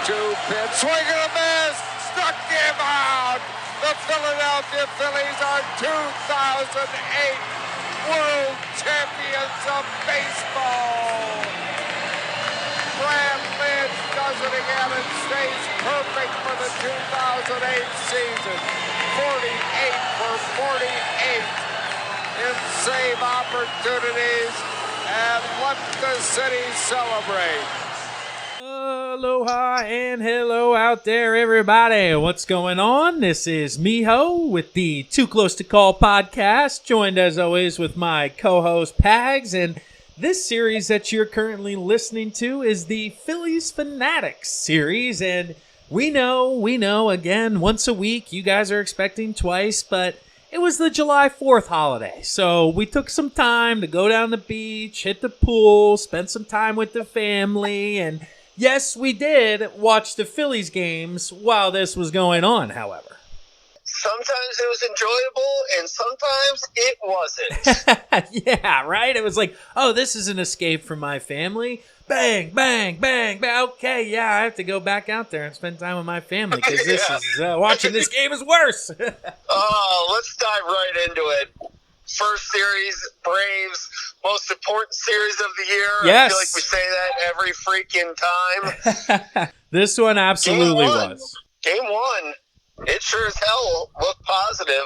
pitch, swing and a miss, struck him out. The Philadelphia Phillies are 2008 World Champions of Baseball. Brad Lynch does it again and stays perfect for the 2008 season. 48 for 48 in save opportunities, and let the city celebrate. Aloha and hello out there, everybody. What's going on? This is Miho with the Too Close to Call podcast, joined as always with my co-host Pags, and this series that you're currently listening to is the Phillies Phanatics series, and we know, again, once a week, you guys are expecting twice, but it was the July 4th holiday, so we took some time to go down the beach, hit the pool, spend some time with the family, and yes, we did watch the Phillies games while this was going on, however. Sometimes it was enjoyable, and sometimes it wasn't. Yeah, right? It was like, oh, this is an escape from my family. Bang, bang, bang, bang. Okay, yeah, I have to go back out there and spend time with my family because this is watching this game is worse. Oh, let's dive right into it. First series, Braves, most important series of the year. Yes. I feel like we say that every freaking time. This one absolutely was. Game one, it sure as hell looked positive.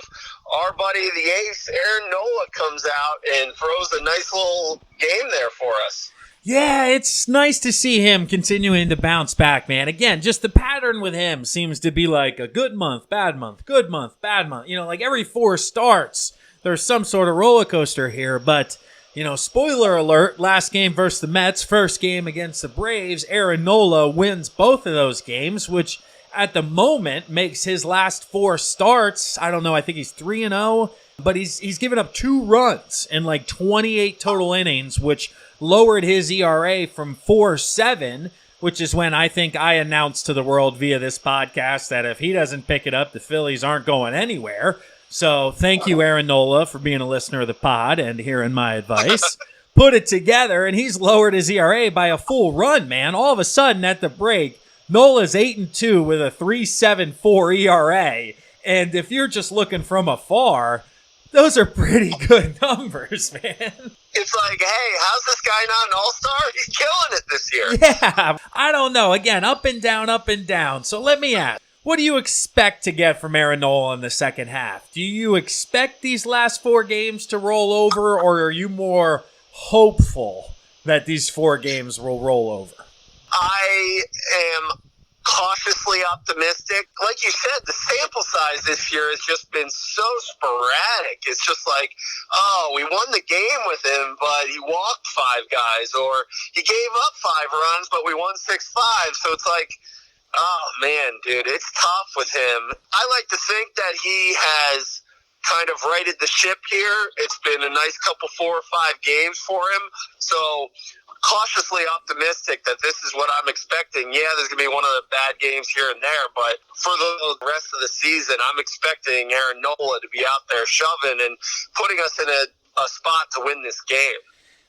Our buddy, the ace, Aaron Nola, comes out and throws a nice little game there for us. Yeah, it's nice to see him continuing to bounce back, man. Again, just the pattern with him seems to be like a good month, bad month, good month, bad month. You know, like every 4 starts, there's some sort of roller coaster here. But, you know, spoiler alert, last game versus the Mets, first game against the Braves, Aaron Nola wins both of those games, which at the moment makes his last 4 starts, I don't know, I think he's 3-0, but he's given up 2 runs in like 28 total innings, which lowered his ERA from 4.7, which is when I think I announced to the world via this podcast that if he doesn't pick it up, the Phillies aren't going anywhere. So thank you, Aaron Nola, for being a listener of the pod and hearing my advice. Put it together, and he's lowered his ERA by a full run, man. All of a sudden, at the break, Nola's 8-2 with a 3.74 ERA. And if you're just looking from afar, those are pretty good numbers, man. It's like, hey, how's this guy not an all-star? He's killing it this year. Yeah, I don't know. Again, up and down, up and down. So let me ask, what do you expect to get from Aaron Nola in the second half? Do you expect these last 4 games to roll over, or are you more hopeful that these 4 games will roll over? I am cautiously optimistic. Like you said, the sample size this year has just been so sporadic. It's just like, oh, we won the game with him, but he walked 5 guys, or he gave up 5 runs, but we won 6-5. So it's like, oh, man, dude, it's tough with him. I like to think that he has kind of righted the ship here. It's been a nice couple 4 or 5 games for him. So cautiously optimistic that this is what I'm expecting. Yeah, there's going to be one of the bad games here and there, but for the rest of the season, I'm expecting Aaron Nola to be out there shoving and putting us in a spot to win this game.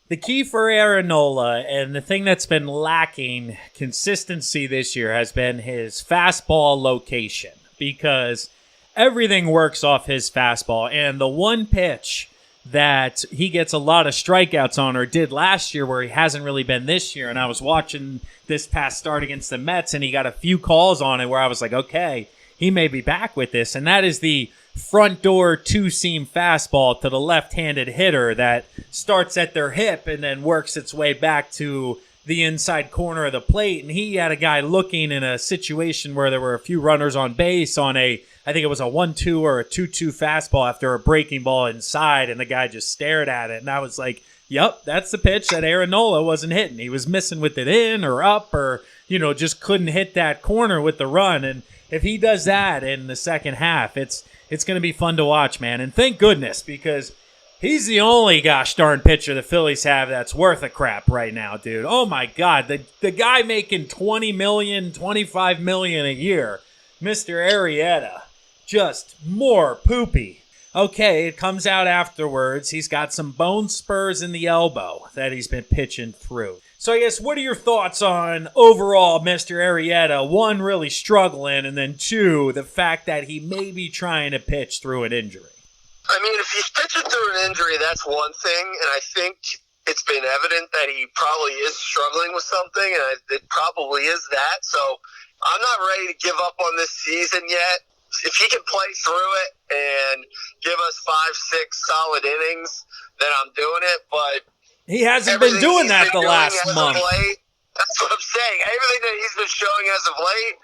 The key for Aaron Nola, and the thing that's been lacking consistency this year, has been his fastball location, because everything works off his fastball, and the one pitch that he gets a lot of strikeouts on, or did last year, where he hasn't really been this year. And I was watching this past start against the Mets, and he got a few calls on it where I was like, okay, he may be back with this. And that is the front door 2-seam fastball to the left-handed hitter that starts at their hip and then works its way back to the inside corner of the plate. And he had a guy looking in a situation where there were a few runners on base on I think it was a 1-2 or a 2-2 fastball after a breaking ball inside, and the guy just stared at it. And I was like, yep, that's the pitch that Aaron Nola wasn't hitting. He was missing with it in or up, or, you know, just couldn't hit that corner with the run. And if he does that in the second half, it's going to be fun to watch, man. And thank goodness, because he's the only gosh darn pitcher the Phillies have that's worth a crap right now, dude. Oh, my God. The guy making $20 million, $25 million a year, Mr. Arrieta. Just more poopy. Okay, it comes out afterwards. He's got some bone spurs in the elbow that he's been pitching through. So I guess, what are your thoughts on overall Mr. Arrieta? One, really struggling, and then two, the fact that he may be trying to pitch through an injury. I mean, if he's pitching through an injury, that's one thing, and I think it's been evident that he probably is struggling with something, and it probably is that. So I'm not ready to give up on this season yet. If he can play through it and give us 5-6 solid innings, then I'm doing it, but he hasn't been doing that the last month. Late, that's what I'm saying. Everything that he's been showing as of late,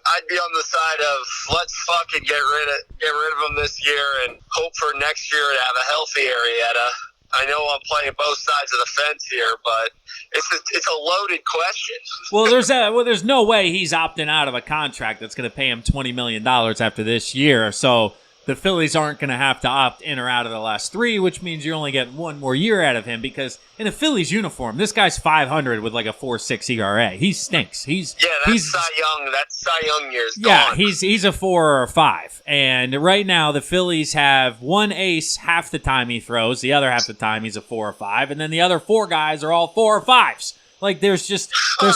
I'd be on the side of let's fucking get rid of him this year and hope for next year to have a healthy Arrieta. I know I'm playing both sides of the fence here, but it's a loaded question. Well, there's no way he's opting out of a contract that's going to pay him $20 million after this year. So the Phillies aren't going to have to opt in or out of the last three, which means you're only getting one more year out of him, because in a Phillies uniform, this guy's 500 with like a 4.6 ERA. He stinks. That's Cy Young. That's Cy Young years. Yeah, gone. he's a 4 or 5. And right now, the Phillies have one ace half the time he throws. The other half the time, he's a 4 or 5. And then the other 4 guys are all 4 or 5s. Like, there's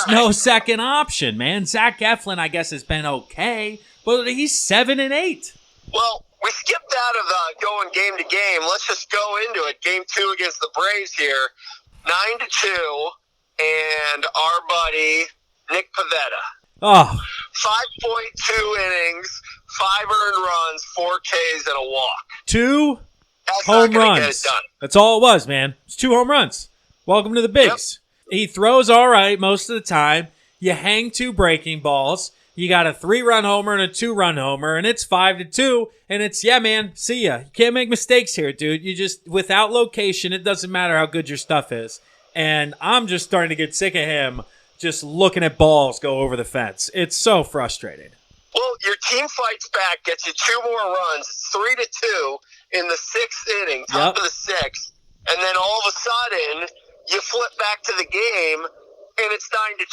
no second option, man. Zach Eflin, I guess, has been okay, but he's 7 and 8. Well, we skipped out of going game to game. Let's just go into it. Game 2 against the Braves here, 9-2, and our buddy Nick Pivetta. Oh, 5.2 innings, 5 earned runs, 4 Ks, and a walk. 2 That's home not gonna runs. get it done. That's all it was, man. It's 2 home runs. Welcome to the bigs. Yep. He throws all right most of the time. You hang 2 breaking balls. You got a 3-run homer and a 2-run homer, and it's 5-2, and it's, yeah, man, see ya. You can't make mistakes here, dude. You just, without location, it doesn't matter how good your stuff is. And I'm just starting to get sick of him just looking at balls go over the fence. It's so frustrating. Well, your team fights back, gets you 2 more runs. It's 3-2 in the 6th inning, top of the 6th, and then all of a sudden, you flip back to the game, and it's 9-2,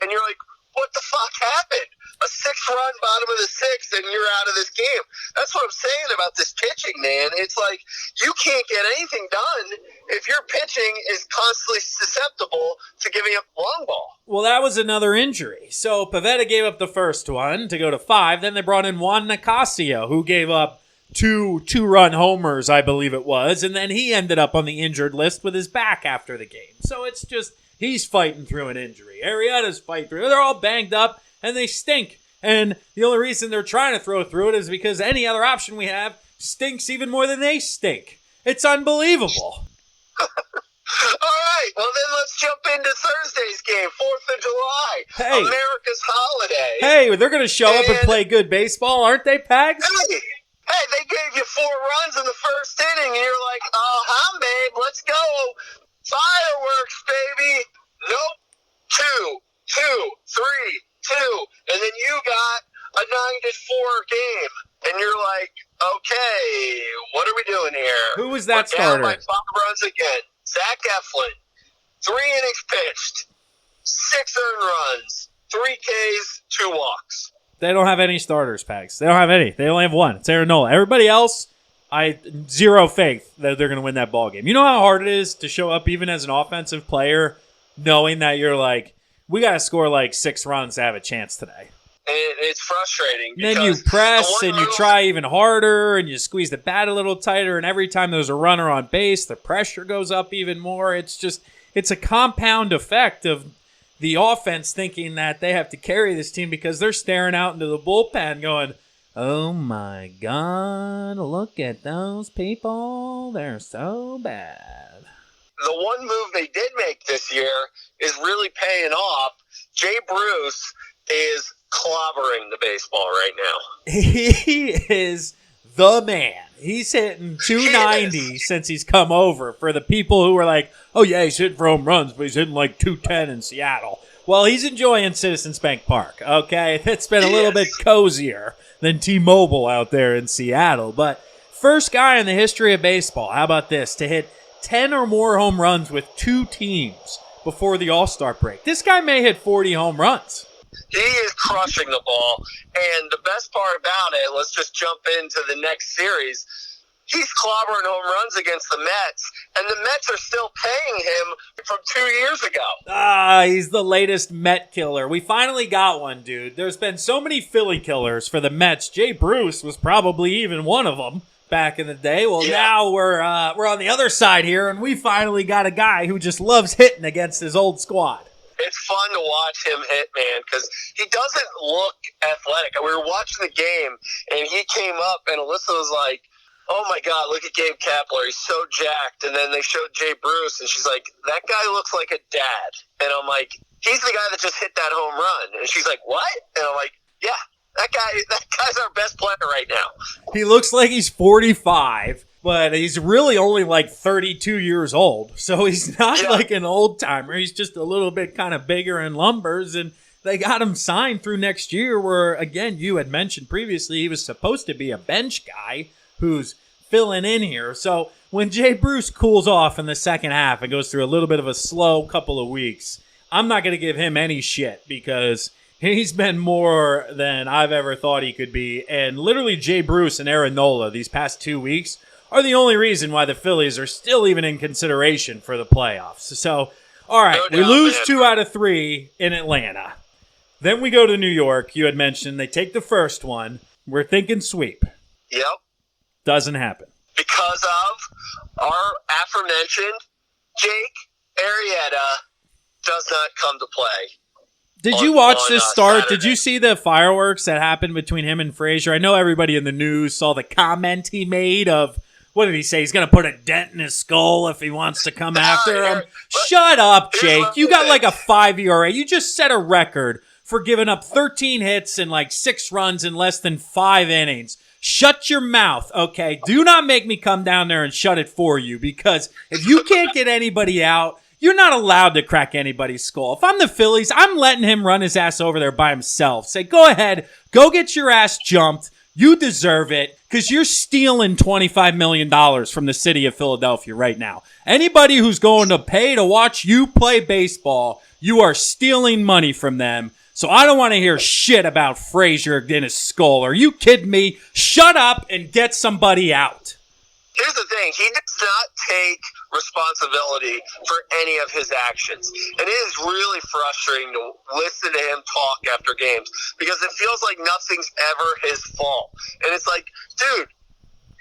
and you're like, what the fuck happened? A 6-run bottom of the 6th, and you're out of this game. That's what I'm saying about this pitching, man. It's like you can't get anything done if your pitching is constantly susceptible to giving up long ball. Well, that was another injury. So Pivetta gave up the first one to go to 5. Then they brought in Juan Nicasio, who gave up 2 2-run homers, I believe it was. And then he ended up on the injured list with his back after the game. So it's just, he's fighting through an injury. Arrieta's fighting through. They're all banged up, and they stink. And the only reason they're trying to throw through it is because any other option we have stinks even more than they stink. It's unbelievable. All right, well then let's jump into Thursday's game, 4th of July, Hey. America's holiday. Hey, they're going to show up and play good baseball, aren't they, Pags? Hey, they gave you 4 runs in the first inning, and you're like, uh-huh, babe, let's go. Fireworks, baby. Nope. 2, 2, 3, 2. And then you got a 9-4 game. And you're like, okay, what are we doing here? Who was that We're down starter? by 5 runs again. Zach Eflin. 3 innings pitched. 6 earned runs. 3 Ks, 2 walks. They don't have any starters, Pags. They don't have any. They only have one. It's Aaron Nola. Everybody else, I zero faith that they're going to win that ball game. You know how hard it is to show up even as an offensive player knowing that you're like, we got to score like 6 runs to have a chance today. It's frustrating. And then you press and you try even harder and you squeeze the bat a little tighter, and every time there's a runner on base, the pressure goes up even more. It's a compound effect of the offense thinking that they have to carry this team because they're staring out into the bullpen going, oh my God, look at those people. They're so bad. The one move they did make this year is really paying off. Jay Bruce is clobbering the baseball right now. He is the man. He's hitting 290 since he's come over. For the people who were like, oh yeah, he's hitting for home runs, but he's hitting like 210 in Seattle. Well, he's enjoying Citizens Bank Park, okay? It's been a little bit cozier than T-Mobile out there in Seattle. But first guy in the history of baseball, how about this, to hit 10 or more home runs with 2 teams before the All-Star break. This guy may hit 40 home runs. He is crushing the ball. And the best part about it, let's just jump into the next series. he's clobbering home runs against the Mets, and the Mets are still paying him from 2 years ago. He's the latest Met killer. We finally got one, dude. There's been so many Philly killers for the Mets. Jay Bruce was probably even one of them back in the day. Well, now we're on the other side here, and we finally got a guy who just loves hitting against his old squad. It's fun to watch him hit, man, because he doesn't look athletic. We were watching the game, and he came up, and Alyssa was like, oh, my God, look at Gabe Kapler. He's so jacked. And then they showed Jay Bruce, and she's like, that guy looks like a dad. And I'm like, he's the guy that just hit that home run. And she's like, what? And I'm like, yeah, that guy's our best player right now. He looks like he's 45. But he's really only like 32 years old. So he's not like an old timer. He's just a little bit kind of bigger in lumbers. And they got him signed through next year where, again, you had mentioned previously he was supposed to be a bench guy who's filling in here. So when Jay Bruce cools off in the second half and goes through a little bit of a slow couple of weeks, I'm not going to give him any shit because he's been more than I've ever thought he could be. And literally Jay Bruce and Aaron Nola these past 2 weeks are the only reason why the Phillies are still even in consideration for the playoffs. So, all right, we lose 2 out of 3 in Atlanta. Then we go to New York. You had mentioned they take the first one. We're thinking sweep. Yep. Doesn't happen. Because of our aforementioned Jake Arrieta does not come to play. Did you watch this start? Saturday. Did you see the fireworks that happened between him and Frazier? I know everybody in the news saw the comment he made of, what did he say? He's going to put a dent in his skull if he wants to come after him. Shut up, Jake. You got like a 5 ERA. You just set a record for giving up 13 hits and like 6 runs in less than 5 innings. Shut your mouth, okay? Do not make me come down there and shut it for you because if you can't get anybody out, you're not allowed to crack anybody's skull. If I'm the Phillies, I'm letting him run his ass over there by himself. Say, go ahead, go get your ass jumped. You deserve it because you're stealing $25 million from the city of Philadelphia right now. Anybody who's going to pay to watch you play baseball, you are stealing money from them. So I don't want to hear shit about Frazier in his skull. Are you kidding me? Shut up and get somebody out. Here's the thing. He does not take responsibility for any of his actions. And it is really frustrating to listen to him talk after games because it feels like nothing's ever his fault. And it's like, dude,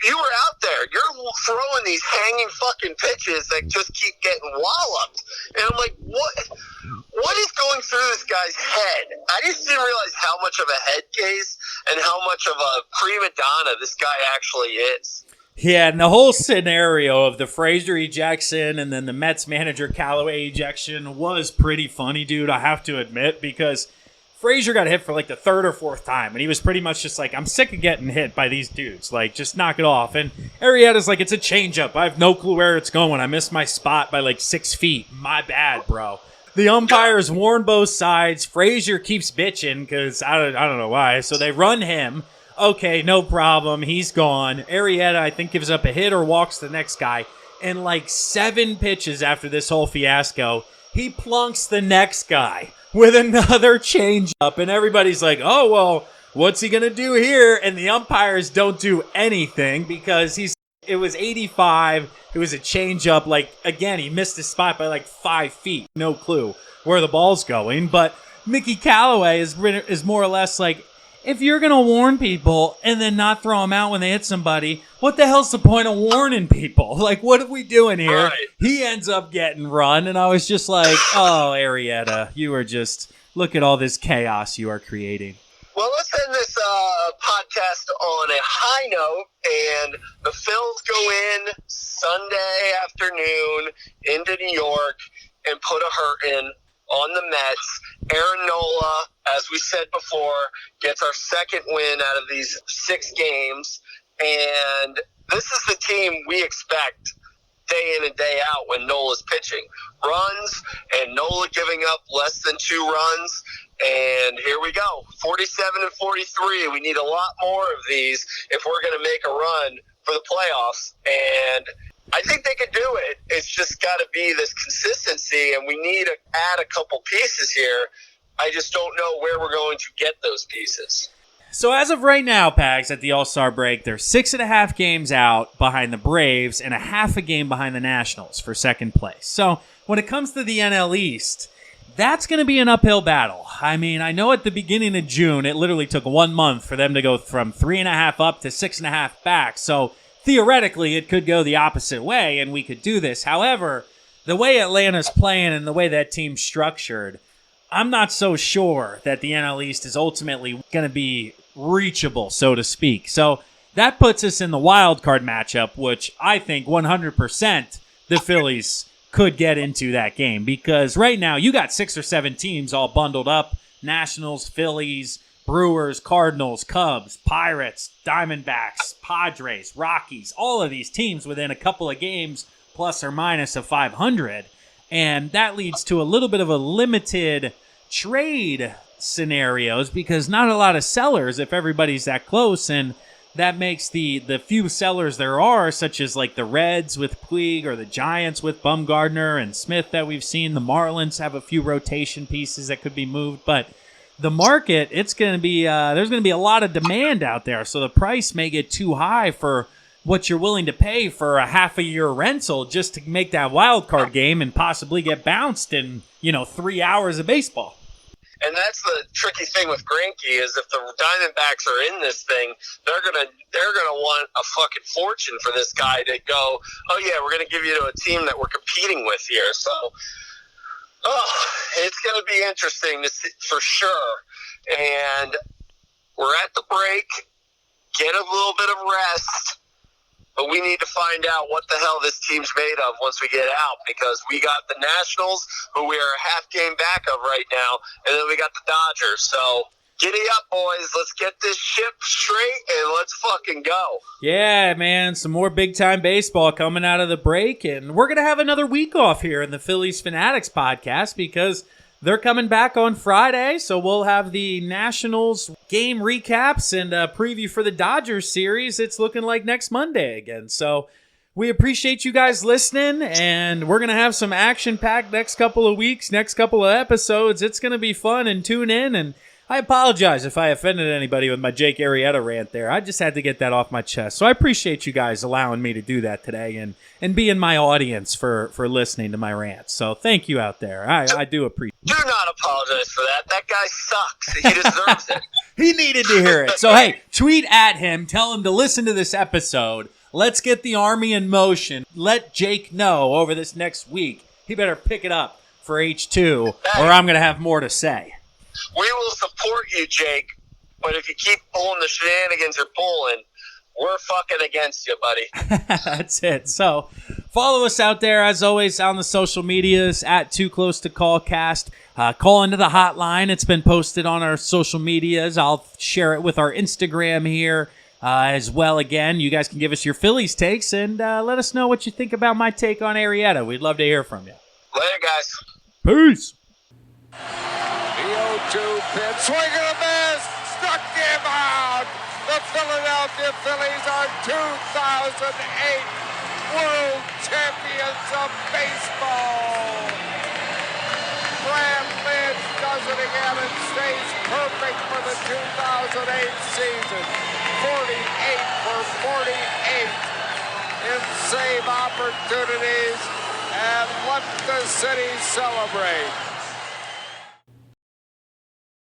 you were out there. You're throwing these hanging fucking pitches that just keep getting walloped. And I'm like, what is going through this guy's head? I just didn't realize how much of a head case and how much of a prima donna this guy actually is. Yeah, and the whole scenario of the Frazier ejection and then the Mets manager Callaway ejection was pretty funny, dude, I have to admit, because Frazier got hit for like the 3rd or 4th time, and he was pretty much just like, I'm sick of getting hit by these dudes. Like, just knock it off. And Arrieta's like, it's a changeup. I have no clue where it's going. I missed my spot by like 6 feet. My bad, bro. The umpires warn both sides. Frazier keeps bitching because I don't know why. So they run him. Okay, no problem. He's gone. Arrieta, I think, gives up a hit or walks the next guy. And like 7 pitches after this whole fiasco, he plunks the next guy with another changeup. And everybody's like, oh, well, what's he going to do here? And the umpires don't do anything because it was 85. It was a changeup. Like, again, he missed his spot by like 5 feet. No clue where the ball's going. But Mickey Callaway is more or less like, if you're going to warn people and then not throw them out when they hit somebody, what the hell's the point of warning people? Like, what are we doing here? Right. He ends up getting run, and I was just like, oh, Arrieta, you are just, look at all this chaos you are creating. Well, let's end this podcast on a high note, and the Phils go in Sunday afternoon into New York and put a hurtin' on the Mets. Aaron Nola, as we said before, gets our 2nd win out of these 6 games. And this is the team we expect day in and day out when Nola's pitching. Runs, and Nola giving up less than 2 runs. And here we go, 47 and 43. We need a lot more of these if we're going to make a run for the playoffs. And I think they could do it. It's just got to be this consistency, and we need to add a couple pieces here. I just don't know where we're going to get those pieces. So as of right now, Pags, at the All-Star break, they're 6.5 games out behind the Braves and a half a game behind the Nationals for second place. So when it comes to the NL East, that's going to be an uphill battle. I mean, I know at the beginning of June, it literally took 1 month for them to go from 3.5 up to 6.5 back. So theoretically, it could go the opposite way, and we could do this. However, the way Atlanta's playing and the way that team's structured, I'm not so sure that the NL East is ultimately going to be reachable, so to speak. So that puts us in the wild card matchup, which I think 100% the Phillies could get into that game, because right now you got 6 or 7 teams all bundled up: Nationals, Phillies, Brewers, Cardinals, Cubs, Pirates, Diamondbacks, Padres, Rockies, all of these teams within a couple of games plus or minus of 500. And that leads to a little bit of a limited trade scenarios, because not a lot of sellers if everybody's that close, and that makes the few sellers there are, such as like the Reds with Puig or the Giants with Bumgarner and Smith that we've seen. The Marlins have a few rotation pieces that could be moved, but the market, it's going to be there's going to be a lot of demand out there, so the price may get too high for what you're willing to pay for a half a year rental just to make that wild card game and possibly get bounced in 3 hours of baseball. And that's the tricky thing with Greinke, is if the Diamondbacks are in this thing, they're gonna want a fucking fortune for this guy to go, oh yeah, we're gonna give you to a team that we're competing with here. So, it's gonna be interesting to see, for sure. And we're at the break. Get a little bit of rest. But we need to find out what the hell this team's made of once we get out, because we got the Nationals, who we are a half game back of right now, and then we got the Dodgers. So giddy up, boys. Let's get this ship straight and let's fucking go. Yeah, man. Some more big-time baseball coming out of the break, and we're going to have another week off here in the Phillies Phanatics podcast, because they're coming back on Friday, so we'll have the Nationals game recaps and a preview for the Dodgers series. It's looking like next Monday again. So we appreciate you guys listening, and we're going to have some action-packed next couple of weeks, next couple of episodes. It's going to be fun, and tune in. And I apologize if I offended anybody with my Jake Arrieta rant there. I just had to get that off my chest. So I appreciate you guys allowing me to do that today and being my audience for listening to my rants. So thank you out there. I do appreciate it. Do not apologize for that. That guy sucks. He deserves it. He needed to hear it. So, hey, tweet at him. Tell him to listen to this episode. Let's get the army in motion. Let Jake know over this next week. He better pick it up for H2, or I'm going to have more to say. We will support you, Jake, but if you keep pulling the shenanigans you're pulling, we're fucking against you, buddy. That's it. So follow us out there, as always, on the social medias, at Too Close to Call Cast. Call into the hotline. It's been posted on our social medias. I'll share it with our Instagram here as well. Again, you guys can give us your Phillies takes and let us know what you think about my take on Arrieta. We'd love to hear from you. Later, guys. Peace. The 0-2 pitch, swing and a miss, struck him out. The Philadelphia Phillies are 2008 World Champions of Baseball. Brad Lynch does it again and stays perfect for the 2008 season. 48 for 48 in save opportunities, and let the city celebrate.